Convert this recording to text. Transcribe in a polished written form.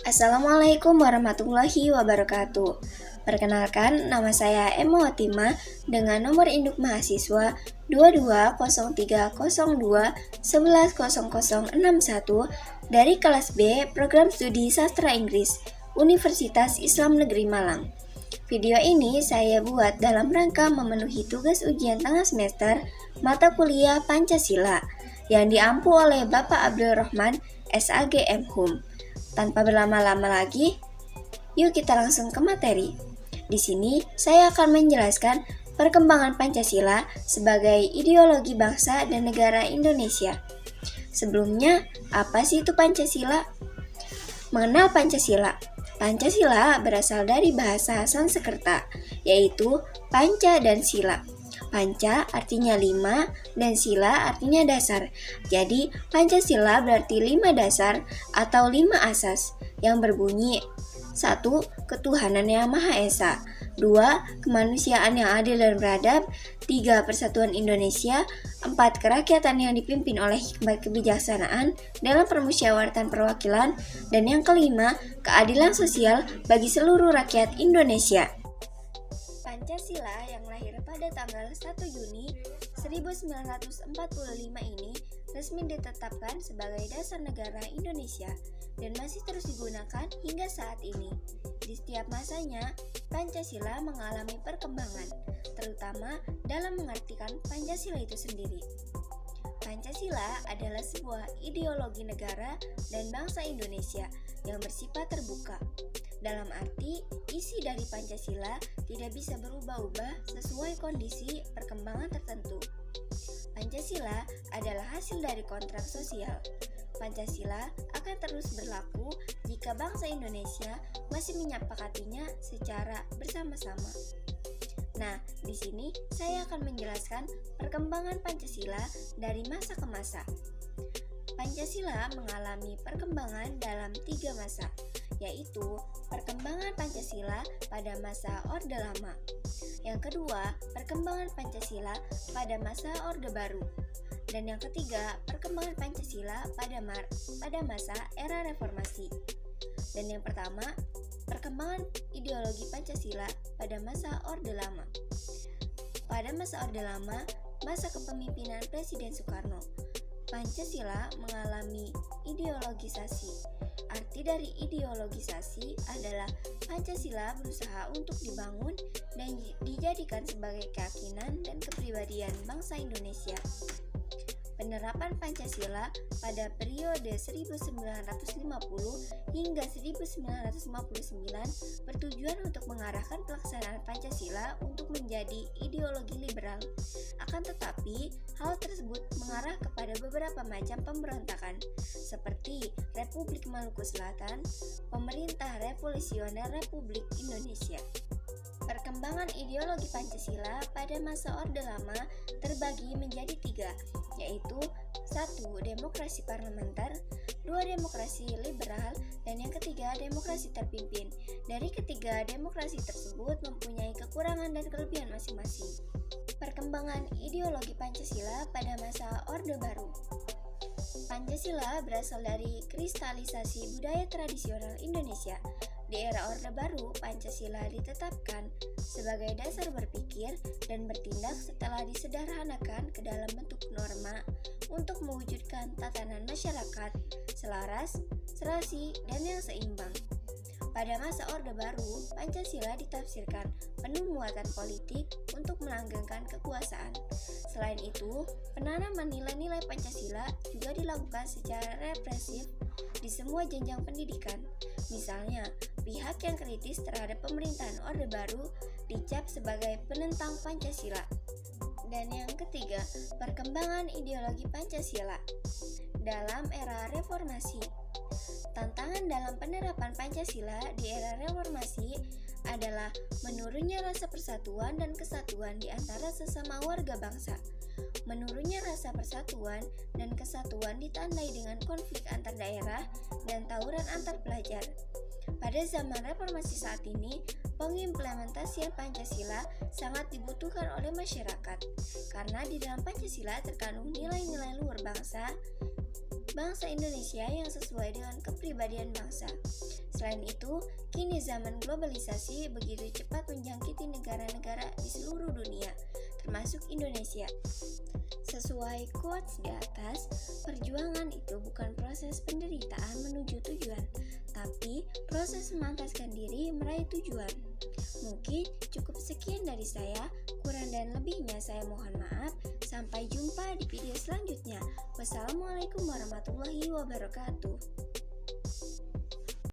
Assalamualaikum warahmatullahi wabarakatuh. Perkenalkan, nama saya Emma Watima dengan nomor induk mahasiswa 220302110061 dari kelas B Program Studi Sastra Inggris Universitas Islam Negeri Malang. Video ini saya buat dalam rangka memenuhi tugas ujian tengah semester mata kuliah Pancasila yang diampu oleh Bapak Abdul Rahman, SAG MHum. Tanpa berlama-lama lagi, yuk kita langsung ke materi. Di sini saya akan menjelaskan perkembangan Pancasila sebagai ideologi bangsa dan negara Indonesia. Sebelumnya, apa sih itu Pancasila? Mengenal Pancasila. Pancasila berasal dari bahasa Sanskerta, yaitu panca dan sila. Panca artinya 5 dan sila artinya dasar. Jadi Pancasila berarti 5 dasar atau 5 asas yang berbunyi 1. Ketuhanan yang Maha Esa, 2. Kemanusiaan yang adil dan beradab, 3. Persatuan Indonesia, 4. Kerakyatan yang dipimpin oleh hikmat kebijaksanaan dalam permusyawaratan perwakilan, dan yang kelima, keadilan sosial bagi seluruh rakyat Indonesia. Pancasila yang lahir pada tanggal 1 Juni 1945 ini resmi ditetapkan sebagai dasar negara Indonesia dan masih terus digunakan hingga saat ini. Di setiap masanya, Pancasila mengalami perkembangan, terutama dalam mengartikan Pancasila itu sendiri. Pancasila adalah sebuah ideologi negara dan bangsa Indonesia yang bersifat terbuka. Dalam arti, isi dari Pancasila tidak bisa berubah-ubah sesuai kondisi perkembangan tertentu. Pancasila adalah hasil dari kontrak sosial. Pancasila akan terus berlaku jika bangsa Indonesia masih menyepakatinya secara bersama-sama. Nah, di sini saya akan menjelaskan perkembangan Pancasila dari masa ke masa. Pancasila mengalami perkembangan dalam 3 masa, yaitu perkembangan Pancasila pada masa Orde Lama. Yang kedua, perkembangan Pancasila pada masa Orde Baru. Dan yang ketiga, perkembangan Pancasila pada masa era reformasi. Dan yang pertama, perkembangan ideologi Pancasila pada masa Orde Lama. Pada masa Orde Lama, masa kepemimpinan Presiden Soekarno, Pancasila mengalami ideologisasi. Arti dari ideologisasi adalah Pancasila berusaha untuk dibangun dan dijadikan sebagai keyakinan dan kepribadian bangsa Indonesia. Penerapan Pancasila pada periode 1950 hingga 1959 bertujuan untuk mengarahkan pelaksanaan Pancasila untuk menjadi ideologi liberal. Akan tetapi, hal tersebut mengarah kepada beberapa macam pemberontakan, seperti Republik Maluku Selatan, Pemerintah Revolusioner Republik Indonesia. Perkembangan ideologi Pancasila pada masa Orde Lama terbagi menjadi 3, yaitu 1. Demokrasi parlementer, 2. Demokrasi liberal, dan yang ketiga demokrasi terpimpin. Dari ketiga demokrasi tersebut mempunyai kekurangan dan kelebihan masing-masing. Perkembangan ideologi Pancasila pada masa Orde Baru. Pancasila berasal dari kristalisasi budaya tradisional Indonesia. Di era Orde Baru, Pancasila ditetapkan sebagai dasar berpikir dan bertindak setelah disederhanakan ke dalam bentuk norma untuk mewujudkan tatanan masyarakat selaras, serasi, dan yang seimbang. Pada masa Orde Baru, Pancasila ditafsirkan penuh muatan politik untuk melanggengkan kekuasaan. Selain itu, penanaman nilai-nilai Pancasila juga dilakukan secara represif di semua jenjang pendidikan. Misalnya, pihak yang kritis terhadap pemerintahan Orde Baru dicap sebagai penentang Pancasila. Dan yang ketiga, perkembangan ideologi Pancasila dalam era reformasi. Tantangan dalam penerapan Pancasila di era reformasi adalah menurunnya rasa persatuan dan kesatuan di antara sesama warga bangsa. Menurunnya rasa persatuan dan kesatuan ditandai dengan konflik antar daerah dan tawuran antar pelajar. Pada zaman reformasi saat ini, pengimplementasian Pancasila sangat dibutuhkan oleh masyarakat, karena di dalam Pancasila terkandung nilai-nilai luhur bangsa bangsa Indonesia yang sesuai dengan kepribadian bangsa. Selain itu, kini zaman globalisasi begitu cepat menjangkiti negara-negara di seluruh dunia, termasuk Indonesia. Sesuai quotes di atas, perjuangan itu bukan proses penderitaan menuju tujuan, tapi proses memantaskan diri meraih tujuan. Mungkin cukup sekian dari saya, kurang dan lebihnya saya mohon maaf. Sampai jumpa di video selanjutnya. Wassalamualaikum warahmatullahi wabarakatuh.